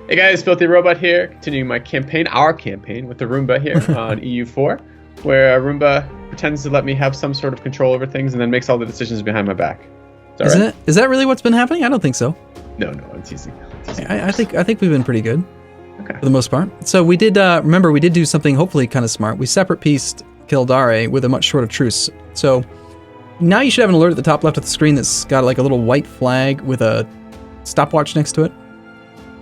Hey guys, FilthyRobot here, continuing my campaign, our campaign, with Arumba here on EU4, where Arumba pretends to let me have some sort of control over things and then makes all the decisions behind my back. Is that really what's been happening? I don't think so. No, I'm teasing. I think we've been pretty good. Okay. For the most part. So we did, remember, we did do something hopefully kind of smart. We separate pieced Kildare with a much shorter truce. So now you should have an alert at the top left of the screen that's got like a little white flag with a stopwatch next to it.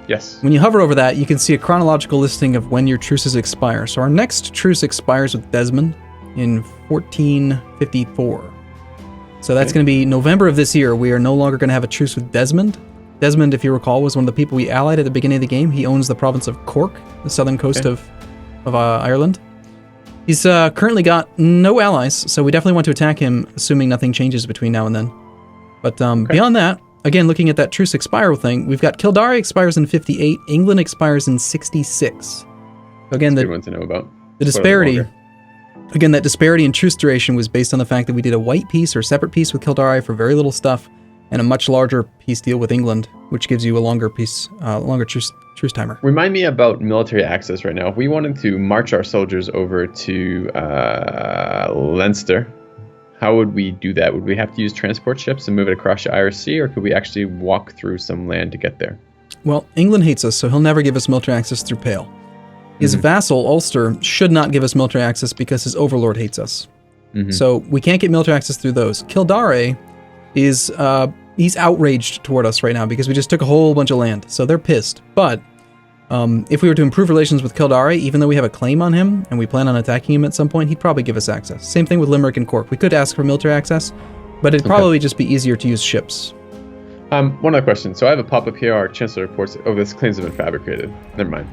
Yes. When you hover over that, you can see a chronological listing of when your truces expire. So our next truce expires with Desmond in 1454. So that's going to be November of this year. We are no longer going to have a truce with Desmond. Desmond, if you recall, was one of the people we allied at the beginning of the game. He owns the province of Cork, the southern coast of Ireland. He's currently got no allies, so we definitely want to attack him, assuming nothing changes between now and then. But beyond that, again, looking at that truce expire thing, we've got Kildare expires in 58, England expires in 66. So again, That's a good one to know about. The disparity, again, that disparity in truce duration was based on the fact that we did a white peace or separate peace with Kildare for very little stuff, and a much larger peace deal with England, which gives you a longer peace, longer truce timer. Remind me about military access right now. If we wanted to march our soldiers over to Leinster, how would we do that? Would we have to use transport ships and move it across the Irish Sea, or could we actually walk through some land to get there? Well, England hates us, so he'll never give us military access through Pale. His vassal, Ulster, should not give us military access because his overlord hates us. So we can't get military access through those. Kildare is... he's outraged toward us right now because we just took a whole bunch of land, so they're pissed. But if we were to improve relations with Kildare, even though we have a claim on him and we plan on attacking him at some point, he'd probably give us access. Same thing with Limerick and Cork. We could ask for military access, but it'd probably just be easier to use ships. One other question. So I have a pop-up here. Our chancellor reports, this claims have been fabricated. Never mind.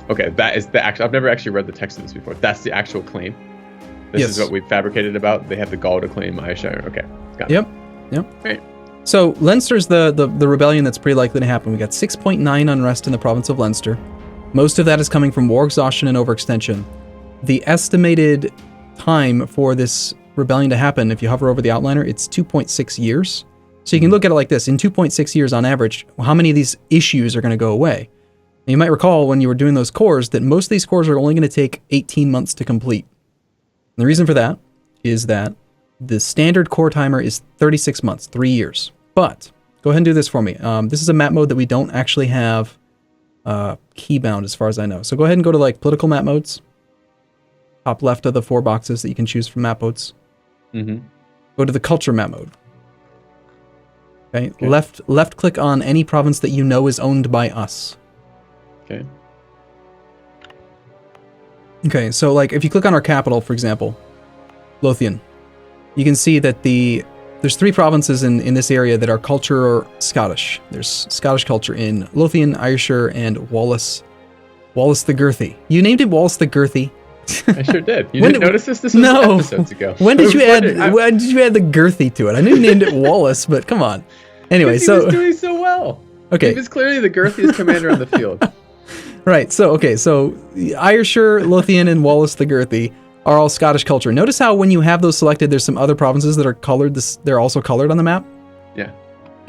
Okay, that is the actual... I've never actually read the text of this before. That's the actual claim? This is what we've fabricated about? They have the gall to claim Ayrshire. Okay, got it. Yep. All right. So Leinster's the rebellion that's pretty likely to happen. We got 6.9 unrest in the province of Leinster. Most of that is coming from war exhaustion and overextension. The estimated time for this rebellion to happen, if you hover over the outliner, it's 2.6 years. So you can look at it like this. In 2.6 years on average, how many of these issues are going to go away? And you might recall when you were doing those cores that most of these cores are only going to take 18 months to complete. And the reason for that is that the standard core timer is 36 months, 3 years. But go ahead and do this for me. This is a map mode that we don't actually have keybound as far as I know. So go ahead and go to like political map modes. Top left of the 4 boxes that you can choose from map modes. Go to the culture map mode. Okay. Left click on any province that you know is owned by us. Okay, so like if you click on our capital, for example, Lothian, you can see that there's 3 provinces in this area that are culture or Scottish. There's Scottish culture in Lothian, Ayrshire, and Wallace the Girthy. You named it Wallace the Girthy. I sure did. You didn't notice this? This was episodes ago. When did you add the Girthy to it? I knew you named it Wallace, but come on. Anyway, he was doing so well. Okay. He was clearly the girthiest commander on the field. Right. So Ayrshire, Lothian, and Wallace the Girthy are all Scottish culture. Notice how when you have those selected, there's some other provinces that are colored. They're also colored on the map. Yeah.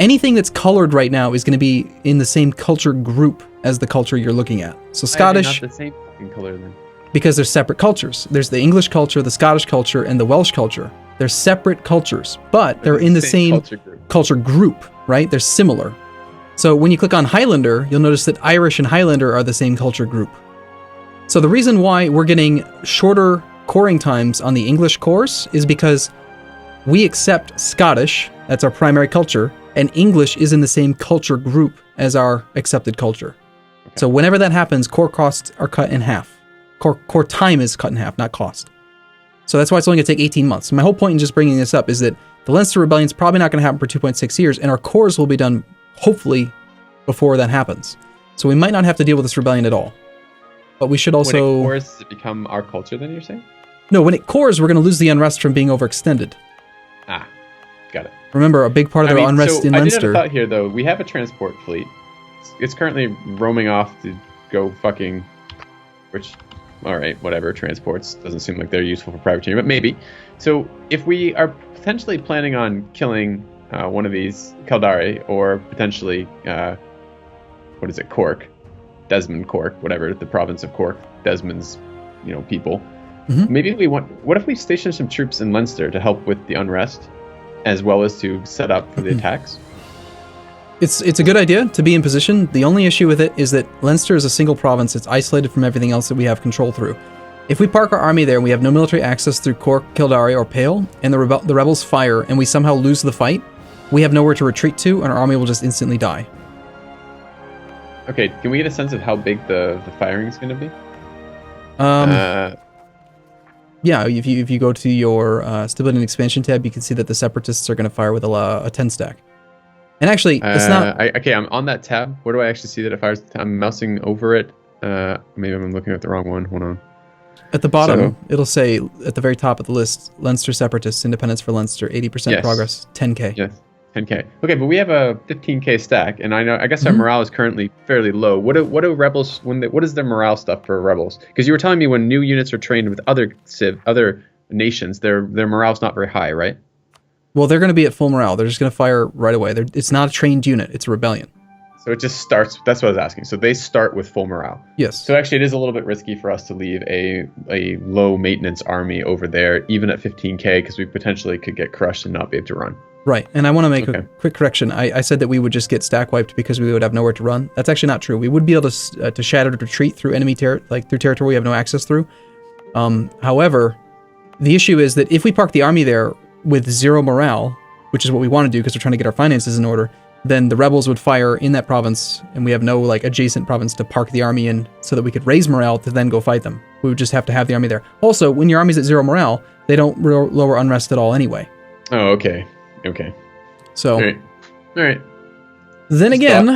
Anything that's colored right now is going to be in the same culture group as the culture you're looking at. So Scottish. Not the same fucking color then. Because they're separate cultures. There's the English culture, the Scottish culture, and the Welsh culture. They're separate cultures, but they're in the same culture group, right? They're similar. So when you click on Highlander, you'll notice that Irish and Highlander are the same culture group. So the reason why we're getting shorter coring times on the English cores is because we accept Scottish, that's our primary culture, and English is in the same culture group as our accepted culture. Okay. So whenever that happens, core costs are cut in half. Core time is cut in half, not cost. So that's why it's only going to take 18 months. My whole point in just bringing this up is that the Leinster Rebellion is probably not going to happen for 2.6 years, and our cores will be done, hopefully, before that happens. So we might not have to deal with this rebellion at all. But we should also... When it cores, does it become our culture then, you're saying? No, when it cores, we're going to lose the unrest from being overextended. Ah, got it. Remember, a big part of the unrest in Leinster... I did have a thought here, though. We have a transport fleet. It's currently roaming off to go fucking... Which... Alright, whatever, transports. Doesn't seem like they're useful for privateering, but maybe. So, if we are potentially planning on killing one of these Kildare, or potentially, Cork, Desmond Cork, whatever, the province of Cork, Desmond's, people. Mhm. Maybe what if we station some troops in Leinster to help with the unrest, as well as to set up for the attacks? It's a good idea to be in position. The only issue with it is that Leinster is a single province. It's isolated from everything else that we have control through. If we park our army there and we have no military access through Cork, Kildare, or Pale, and the rebels fire and we somehow lose the fight, we have nowhere to retreat to, and our army will just instantly die. Okay, can we get a sense of how big the firing is going to be? Yeah, if you go to your Stability and Expansion tab, you can see that the Separatists are going to fire with a 10 stack. And actually, it's not... I'm on that tab. Where do I actually see that it fires? I'm mousing over it. Maybe I'm looking at the wrong one. Hold on. At the bottom, it'll say at the very top of the list, Leinster Separatists, Independence for Leinster, 80% progress, 10k. Yes, 10k. Okay, but we have a 15k stack, and I guess our morale is currently fairly low. What do rebels what is their morale stuff for rebels? Because you were telling me when new units are trained with other nations, their morale's not very high, right? Well, they're going to be at full morale. They're just going to fire right away. It's not a trained unit; it's a rebellion. So it just starts. That's what I was asking. So they start with full morale. Yes. So actually, it is a little bit risky for us to leave a low maintenance army over there, even at 15k, because we potentially could get crushed and not be able to run. Right. And I want to make a quick correction. I said that we would just get stack wiped because we would have nowhere to run. That's actually not true. We would be able to shattered retreat through enemy through territory we have no access through. However, the issue is that if we park the army there with 0 morale, which is what we want to do because we're trying to get our finances in order, then the rebels would fire in that province, and we have no adjacent province to park the army in so that we could raise morale to then go fight them. We would just have to have the army there. Also, when your army's at 0 morale, they don't lower unrest at all anyway. Oh, okay. Okay. So, all right. Then again,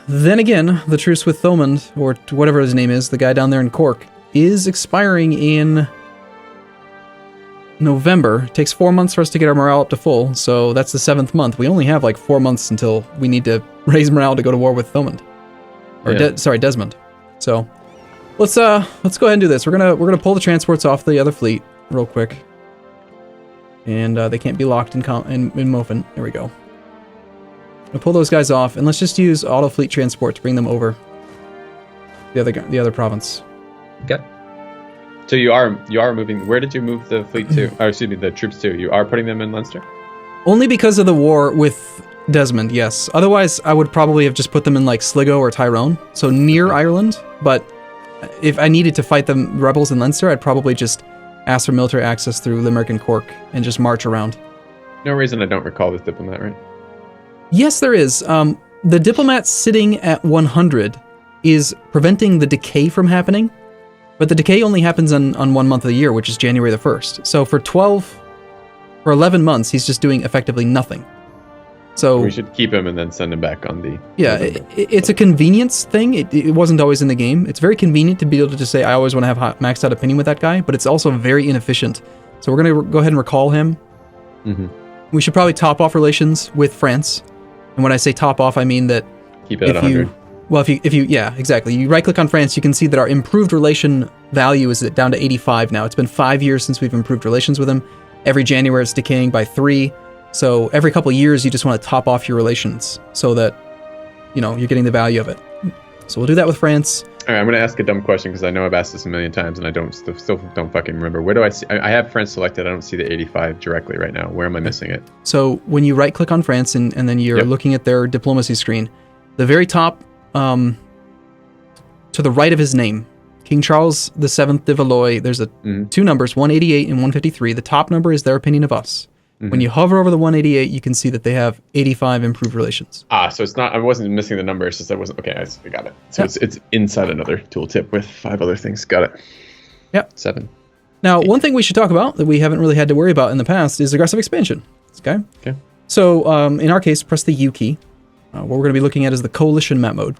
the truce with Thomond, or whatever his name is, the guy down there in Cork, is expiring in November. It takes 4 months for us to get our morale up to full, so that's the 7th month. We only have 4 months until we need to raise morale to go to war with Thomond, or Desmond. So let's go ahead and do this. We're gonna pull the transports off the other fleet real quick, and they can't be locked in Mofin. There we go. We'll pull those guys off, and let's just use auto fleet transport to bring them over the other province. Okay. So you are moving. Where did you move the fleet to? Or excuse me, the troops to? You are putting them in Leinster? Only because of the war with Desmond, yes. Otherwise, I would probably have just put them in Sligo or Tyrone, so near Ireland. But if I needed to fight the rebels in Leinster, I'd probably just ask for military access through Limerick and Cork and just march around. No reason I don't recall this diplomat, right? Yes, there is. The diplomat sitting at 100 is preventing the decay from happening. But the decay only happens on 1 month of the year, which is January the 1st. So for 11 months, he's just doing effectively nothing. So we should keep him and then send him back on the... Yeah, it's a convenience thing. It wasn't always in the game. It's very convenient to be able to just say, I always want to have maxed out opinion with that guy, but it's also very inefficient. So we're going to go ahead and recall him. Mm-hmm. We should probably top off relations with France. And when I say top off, I mean that... Keep it at 100. Well, if you, yeah, exactly. You right-click on France, you can see that our improved relation value is down to 85 now. It's been 5 years since we've improved relations with him. Every January, it's decaying by 3. So every couple of years, you just want to top off your relations so that, you're getting the value of it. So we'll do that with France. All right, I'm going to ask a dumb question because I know I've asked this a million times and I still don't fucking remember. Where do I see? I have France selected. I don't see the 85 directly right now. Where am I missing it? So when you right-click on France and then you're looking at their diplomacy screen, the very top... to the right of his name, King Charles VII de Valois, there's two numbers, 188 and 153. The top number is their opinion of us. Mm-hmm. When you hover over the 188, you can see that they have 85 improved relations. So it's not, I wasn't missing the number, it's just I wasn't, okay, I got it. So it's inside another tooltip with 5 other things. Got it. Yep. 7. Now, 8. One thing we should talk about that we haven't really had to worry about in the past is aggressive expansion. Okay. So in our case, press the U key. What we're going to be looking at is the coalition map mode.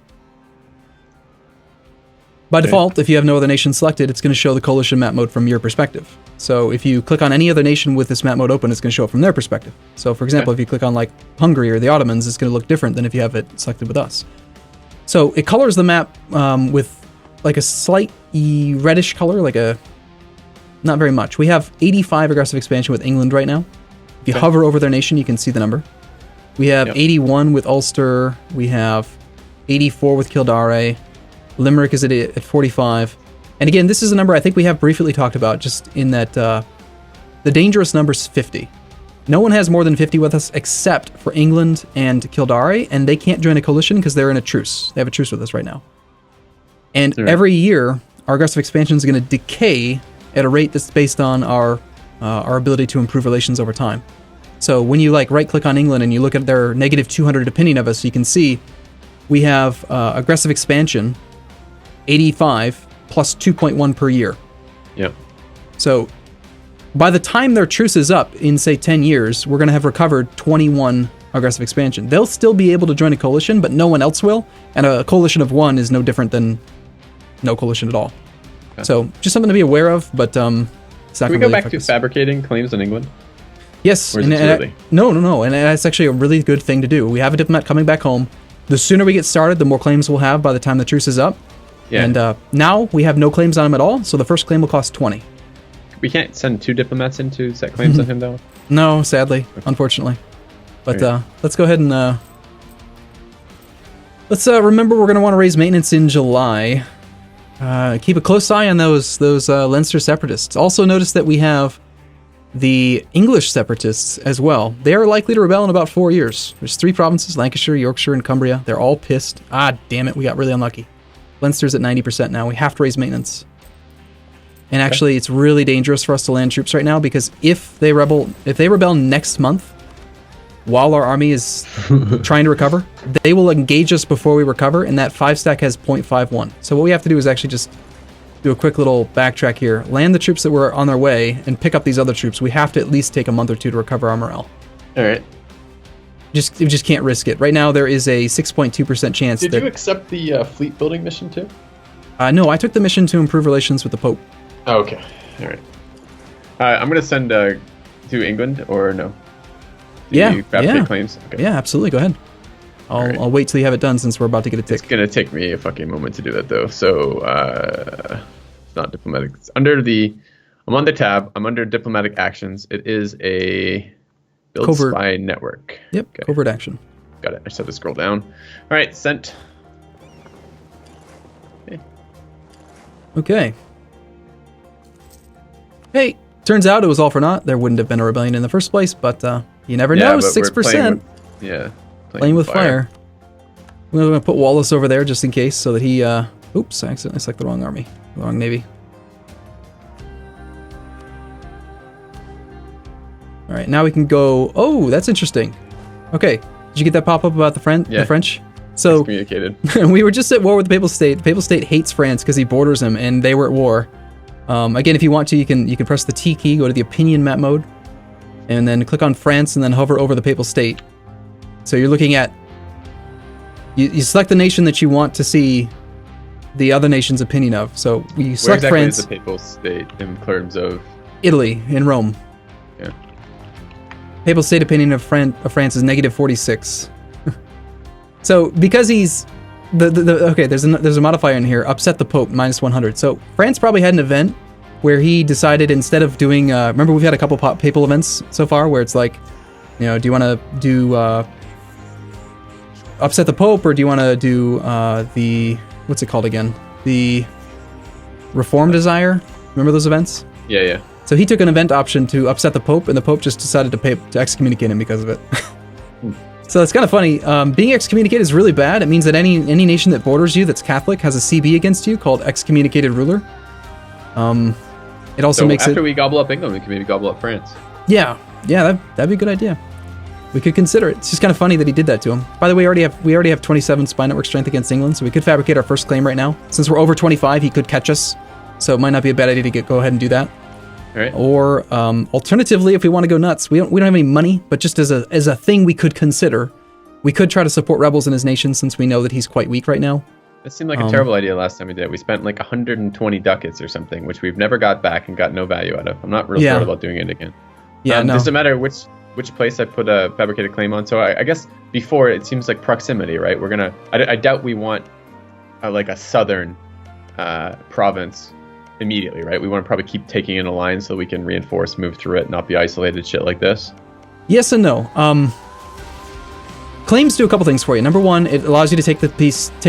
By default, if you have no other nation selected, it's going to show the coalition map mode from your perspective. So if you click on any other nation with this map mode open, it's going to show it from their perspective. So for example, if you click on Hungary or the Ottomans, it's going to look different than if you have it selected with us. So it colors the map with a slight reddish color, not very much. We have 85 aggressive expansion with England right now. If you hover over their nation, you can see the number. We have 81 with Ulster. We have 84 with Kildare. Limerick is at 45. And again, this is a number I think we have briefly talked about, just in that the dangerous number is 50. No one has more than 50 with us except for England and Kildare, and they can't join a coalition because they're in a truce. They have a truce with us right now. And every year, our aggressive expansion is going to decay at a rate that's based on our ability to improve relations over time. So when you right-click on England and you look at their negative 200 opinion of us, you can see we have aggressive expansion, 85 plus 2.1 per year. Yep. So by the time their truce is up in, say, 10 years, we're going to have recovered 21 aggressive expansion. They'll still be able to join a coalition, but no one else will. And a coalition of one is no different than no coalition at all. Okay. So just something to be aware of, but it's not. Can we go back to fabricating claims in England? Yes. Or is it too early? No. And that's actually a really good thing to do. We have a diplomat coming back home. The sooner we get started, the more claims we'll have by the time the truce is up. Yeah. And now we have no claims on him at all, so the first claim will cost 20. We can't send 2 diplomats in to set claims on him, though? No, sadly, unfortunately. But let's go ahead and... let's remember we're going to want to raise maintenance in July. Keep a close eye on those Leinster separatists. Also notice that we have the English separatists as well. They are likely to rebel in about 4 years. There's 3 provinces, Lancashire, Yorkshire, and Cumbria. They're all pissed. Ah, damn it, we got really unlucky. Leinster's at 90% now. We have to raise maintenance. And actually, it's really dangerous for us to land troops right now, because if they rebel next month, while our army is trying to recover, they will engage us before we recover, and that 5-stack has 0.51. So what we have to do is actually just do a quick little backtrack here, land the troops that were on their way, and pick up these other troops. We have to at least take a month or 2 to recover our morale. All right. You just can't risk it. Right now, there is a 6.2% chance. Did you accept the fleet building mission too? No, I took the mission to improve relations with the Pope. Oh, okay. All right. I'm going to send to England, or no? Do you fabricate claims? Okay. Yeah, absolutely. Go ahead. I'll wait till you have it done, since we're about to get a tick. It's going to take me a fucking moment to do that, though. So, it's not diplomatic. It's I'm on the tab. I'm under diplomatic actions. It is a build covert spy network. Yep, okay. Covert action. Got it. I just have to scroll down. All right, sent. Okay. Hey, turns out it was all for naught. There wouldn't have been a rebellion in the first place, but you never know. 6%. Playing with fire. We're going to put Wallace over there just in case, so that he... oops, I accidentally selected the wrong army. The wrong navy. All right, now we can go... Oh, that's interesting. Okay, did you get that pop-up about the French? So we were just at war with the Papal State. The Papal State hates France because he borders him, and they were at war. Again, if you want to, you can press the T key, go to the opinion map mode, and then click on France, and then hover over the Papal State. So you're looking at... You select the nation that you want to see the other nation's opinion of. So we select France. Where exactly France. Is the Papal State in terms of... Italy, in Rome. Yeah. Papal State opinion of France is negative 46. So because he's... Okay, there's a modifier in here, upset the Pope, minus 100. So France probably had an event where he decided, instead of doing... remember, we've had a couple papal events so far where it's like, do you want to do... upset the Pope, or do you want to do the... What's it called again? The Reform Desire? Remember those events? Yeah. So he took an event option to upset the Pope, and the Pope just decided to excommunicate him because of it. So it's kind of funny. Being excommunicated is really bad. It means that any nation that borders you that's Catholic has a CB against you called excommunicated ruler. It also makes after we gobble up England, we can maybe gobble up France. Yeah, that'd be a good idea. We could consider it. It's just kind of funny that he did that to him. By the way, we already have 27 spy network strength against England, so we could fabricate our first claim right now. Since we're over 25, he could catch us, so it might not be a bad idea to go ahead and do that. All right. Or alternatively, if we want to go nuts, we don't have any money, but just as a thing we could consider, we could try to support rebels in his nation, since we know that he's quite weak right now. That seemed like a terrible idea last time we did it. We spent like 120 ducats or something, which we've never got back and got no value out of. I'm not real thrilled about doing it again. Yeah, no. Does it matter which place I put a fabricated claim on? So I guess before it seems like proximity, right? We're gonna. I doubt we want like a southern province immediately, right? We want to probably keep taking in a line so we can reinforce, move through it, not be isolated, shit like this. Yes and no. claims do a couple things for you. Number one, it allows you to take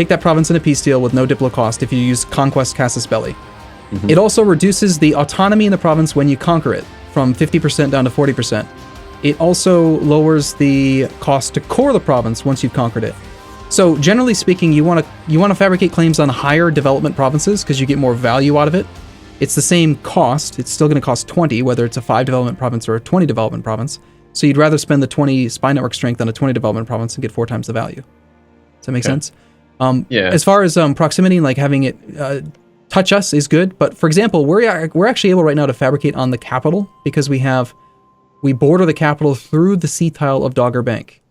that province in a peace deal with no diplo cost if you use Conquest Casus Belli. Mm-hmm. It also reduces the autonomy in the province when you conquer it from 50% down to 40%. It also lowers the cost to core the province once you've conquered it. So generally speaking, you want to fabricate claims on higher development provinces because you get more value out of it. It's the same cost. It's still going to cost 20, whether it's a 5 development province or a 20 development province. So you'd rather spend the 20 spy network strength on a 20 development province and get 4 times the value. Does that make sense? Yeah. As far as proximity, like having it touch us is good. But for example, we're actually able right now to fabricate on the capital because we border the capital through the sea tile of Dogger Bank.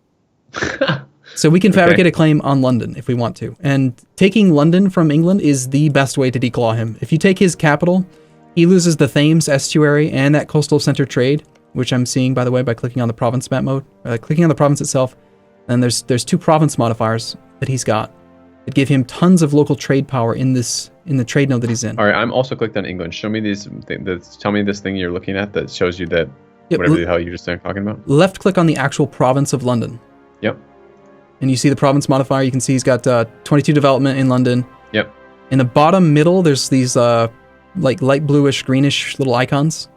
So we can fabricate a claim on London if we want to. And taking London from England is the best way to declaw him. If you take his capital, he loses the Thames estuary and that coastal center trade, which I'm seeing, by the way, by clicking on the province map mode. Clicking on the province itself, and there's 2 province modifiers that he's got that give him tons of local trade power in the trade node that he's in. All right, I'm also clicked on England. Show me tell me this thing you're looking at that shows you that whatever the hell you just started talking about. Left click on the actual province of London. Yep. And you see the province modifier. You can see he's got 22 development in London. Yep. In the bottom middle, there's these like light bluish, greenish little icons.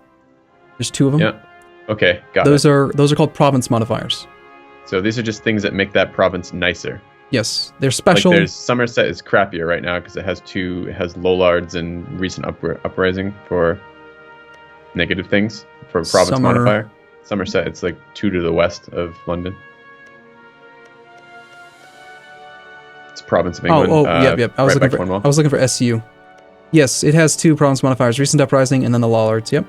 There's 2 of them. Yeah. Okay, got it. Those are called province modifiers. So these are just things that make that province nicer. Yes, they're special. Like Somerset is crappier right now because it has Lollards and recent uprising for negative things for province modifier. Somerset, it's like 2 to the west of London. Province of England. Yep. I was looking for SU. Yes, it has 2 province modifiers: recent uprising and then the Lollards. Yep,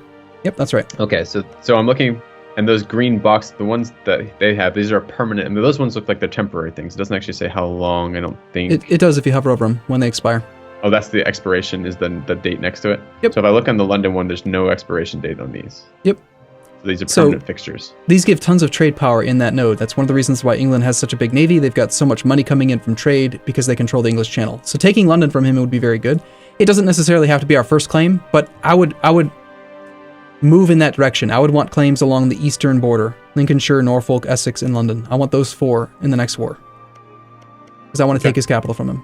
that's right. Okay, so I'm looking, and those green boxes, the ones that they have, these are permanent. I mean, those ones look like they're temporary things. It doesn't actually say how long. I don't think it does if you hover over them when they expire. Oh, that's the expiration is the date next to it. Yep. So if I look on the London one, there's no expiration date on these. Yep. So these are permanent fixtures. These give tons of trade power in that node. That's one of the reasons why England has such a big navy. They've got so much money coming in from trade because they control the English Channel. So taking London from him would be very good. It doesn't necessarily have to be our first claim, but I would move in that direction. I would want claims along the eastern border: Lincolnshire, Norfolk, Essex, and London. I want those 4 in the next war because I want to take his capital from him.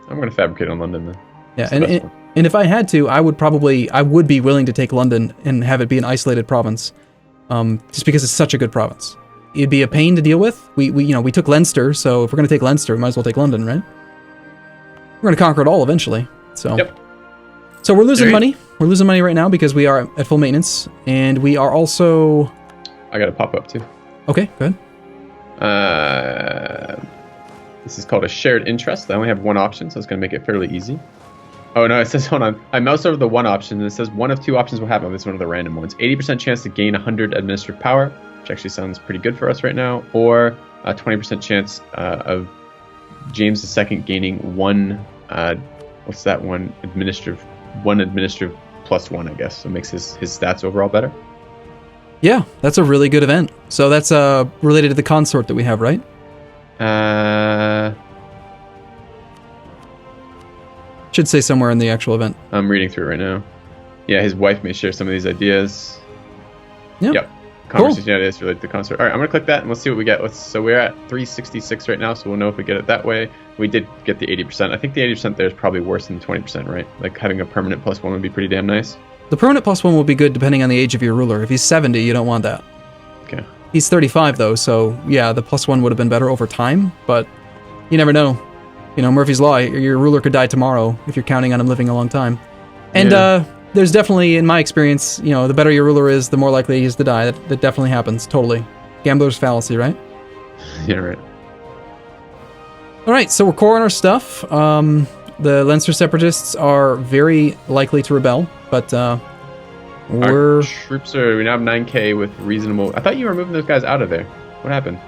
I'm going to fabricate on London then. Yeah, and if I had to, I would be willing to take London and have it be an isolated province. Just because it's such a good province. It'd be a pain to deal with. We took Leinster, so if we're going to take Leinster, we might as well take London, right? We're going to conquer it all eventually. So, So we're losing money. We're losing money right now because we are at full maintenance, and we are also... I got a pop-up too. Okay, go ahead. This is called a shared interest. I only have 1 option, so it's going to make it fairly easy. Oh no, it says, hold on. I mouse over the 1 option, and it says 1 of 2 options will happen. This is one of the random ones. 80% chance to gain 100 administrative power, which actually sounds pretty good for us right now, or a 20% chance of James II gaining 1, what's that one? Administrative plus 1, I guess. So it makes his stats overall better. Yeah, that's a really good event. So that's related to the consort that we have, right? Should say somewhere in the actual event. I'm reading through it right now. Yeah, his wife may share some of these ideas. Yep. Conversation ideas related to the consort. All right, I'm going to click that and let's see what we get. So we're at 366 right now, so we'll know if we get it that way. We did get the 80%. I think the 80% there is probably worse than the 20%, right? Like having a permanent +1 would be pretty damn nice. The permanent +1 will be good depending on the age of your ruler. If he's 70, you don't want that. Okay. He's 35 though, so yeah, the +1 would have been better over time, but you never know. Murphy's Law, your ruler could die tomorrow if you're counting on him living a long time. And there's definitely, in my experience, the better your ruler is, the more likely he is to die. That definitely happens, totally. Gambler's fallacy, right? Yeah, right. All right, so we're coring our stuff. The Leinster Separatists are very likely to rebel, but our troops we now have 9k with reasonable... I thought you were moving those guys out of there. What happened?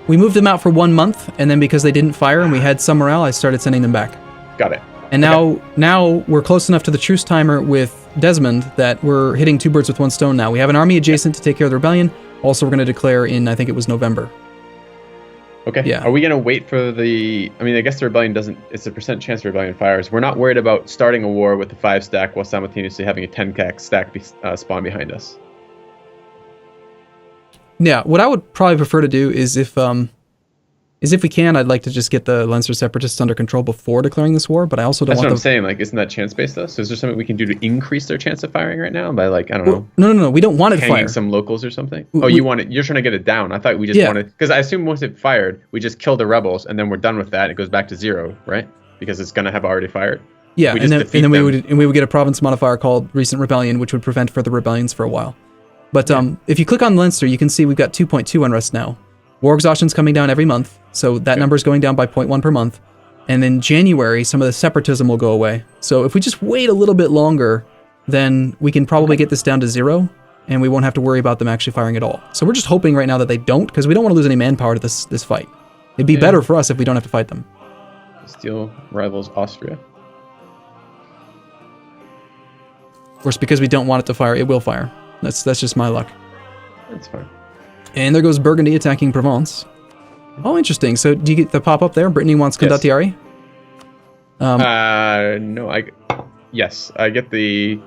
We moved them out for 1 month, and then because they didn't fire and we had some morale, I started sending them back. Got it. And now we're close enough to the truce timer with Desmond that we're hitting 2 birds with 1 stone now. We have an army adjacent to take care of the rebellion. Also, we're going to declare in, I think it was November. Okay. Yeah. Are we going to wait for the... I mean, I guess the rebellion doesn't... It's a % chance the rebellion fires. We're not worried about starting a war with the 5 stack while simultaneously having a 10 stack spawn behind us. Yeah, what I would probably prefer to do is if is if we can, I'd like to just get the Leinster Separatists under control before declaring this war, but I also don't That's want what I'm saying. Like, isn't that chance-based, though? So is there something we can do to increase their chance of firing right now? By, like, I don't know. No. We don't want it hanging fired. some locals or something? You want it? You're trying to get it down. I thought we just wanted... Because I assume once it fired, we just kill the rebels, and then we're done with that. It goes back to 0, right? Because it's going to have already fired. Yeah, and then we would get a province modifier called Recent Rebellion, which would prevent further rebellions for a while. But if you click on Leinster, you can see we've got 2.2 unrest now. War exhaustion's coming down every month, so that number is going down by 0.1 per month. And in January, some of the separatism will go away. So if we just wait a little bit longer, then we can probably get this down to 0, and we won't have to worry about them actually firing at all. So we're just hoping right now that they don't, because we don't want to lose any manpower to this fight. It'd be better for us if we don't have to fight them. Steel rivals Austria. Of course, because we don't want it to fire, it will fire. That's just my luck. That's fine. And there goes Burgundy attacking Provence. Oh, interesting. So do you get the pop-up there? Brittany wants Condottieri? No, yes, I get the...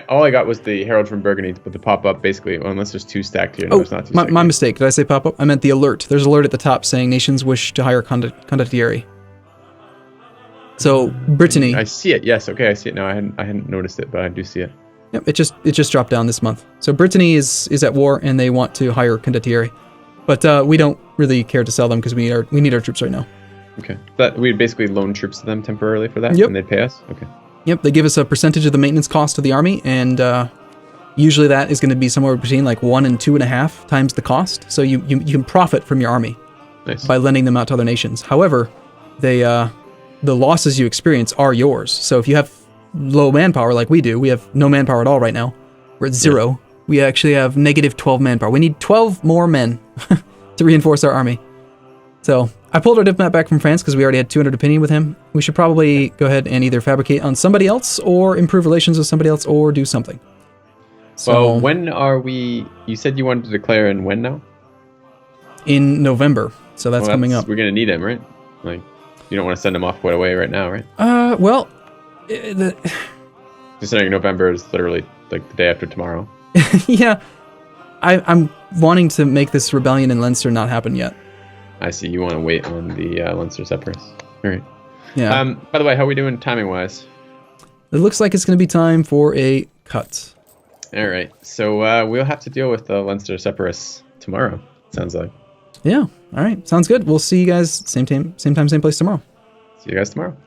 all I got was the Herald from Burgundy, but the pop-up basically, well, unless there's 2 stacked here. No, it's not 2 stacked. My mistake. Did I say pop-up? I meant the alert. There's an alert at the top saying nations wish to hire Condottieri. So, Brittany... I see it, yes. Okay, I see it now. I hadn't noticed it, but I do see it. Yep, it just dropped down this month. So Brittany is at war, and they want to hire Condottieri. But we don't really care to sell them because we need our troops right now. Okay. We'd basically loan troops to them temporarily for that, and they'd pay us? Okay. Yep, they give us a percentage of the maintenance cost of the army, and usually that is going to be somewhere between like 1 and 2.5 times the cost. So you can profit from your army by lending them out to other nations. However, the losses you experience are yours. So if you have low manpower like we do, we have no manpower at all right now. We're at 0. Yeah. We actually have negative 12 manpower. We need 12 more men to reinforce our army. So I pulled our diplomat back from France because we already had 200 opinion with him. We should probably go ahead and either fabricate on somebody else or improve relations with somebody else or do something. So, well, when are we... You said you wanted to declare in when now? In November. So that's coming up. We're going to need him, right? Like, you don't want to send him off quite away right now, right? Well... Considering November is literally like the day after tomorrow. Yeah. I'm wanting to make this rebellion in Leinster not happen yet. I see. You want to wait on the Leinster Separatists. All right. Yeah. By the way, how are we doing timing-wise? It looks like it's going to be time for a cut. All right. So we'll have to deal with the Leinster Separatists tomorrow, sounds like. Yeah. All right. Sounds good. We'll see you guys same time, same place tomorrow. See you guys tomorrow.